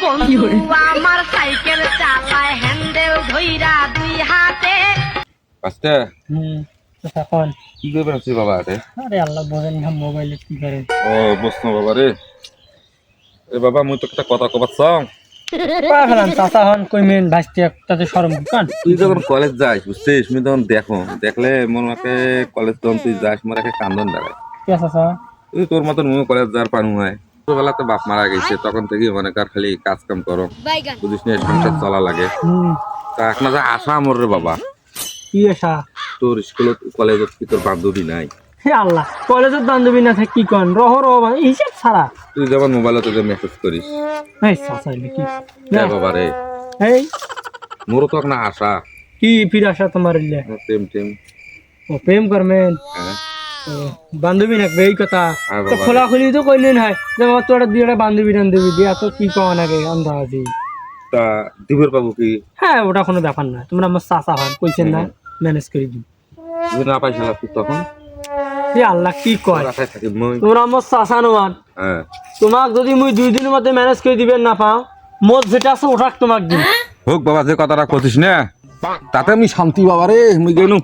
বন্ধু আমার সাইকেল চালায় হ্যান্ডেল ধইরা দুই হাতে। আচ্ছা তখন কি করবে আছিস বাবা রে? আরে আল্লাহ বোঝেন না মোবাইলে কি করে। ও বুঝছো বাবা রে। এ বাবা মুই তো একটা কথা কবার চাও। পাগলাম চাচা হন কইমেন ভাইস্তি একটাতে শরম কান। তুই যখন কলেজ যাস বুঝছিস তুমি তখন দেখলে মনে রাখে কলেজ যখন তুই যাস মনে রাখে কান্দন দাঁড়ায়। কে চাচা? তুই তোর মতন মুই কলেজ যাওয়ার পানু হয় ছোটবেলাতে বাপ মারা গেছে তখন থেকে মনে কর খালি কাজ কাম করো বুঝিস না সংসার চলা লাগে। তা এখন যা আশা আমার রে বাবা কি আশা? তোর স্কুলত কলেজত কি তোর বান্ধবী নাই? হে আল্লাহ কলেজের বান্ধবী না থাকে কি কন রহ হিসাব ছাড়া। তুই যেমন মোবাইলতে যে মেসেজ করিস এই চাচা এলে কি বাবা রে এই মোরও তো একটা আশা কি ফির আশা তোমার ইলে? প্রেম টেম। ও প্রেম করবেন হ্যাঁ বান্ধবী নাকবে এই কথা হ্যাঁ তো বাবা রে। খোলাখুলি তো কইলেন হয় যে বাবা তোর দিয়ে একটা বান্ধবী টান্ধবী দিয়া তো কি পাওয়া নাকি আন্দাজি। তা দিবের বাবু কি হ্যাঁ ওটা কোনো ব্যাপার না তোমরা আমার চাচা হন কইছেন না ম্যানেজ করে দিই। তুই না পাইছিলাম তুই তখন এ আল্লাহ কি কয় তোর আশায় থাকি মই। তোমরা আমার চাচা নোয়ান হ্যাঁ তোমাক যদি মুই 2 দিনের মধ্যে ম্যানেজ করে দিবেন না পাও মোট যেটা আছে ওটাক তোমাক দিই। হোক বাবা যে কথাটা কছিস না তাতে আমি শান্তি বাবা রে মুই গেলু।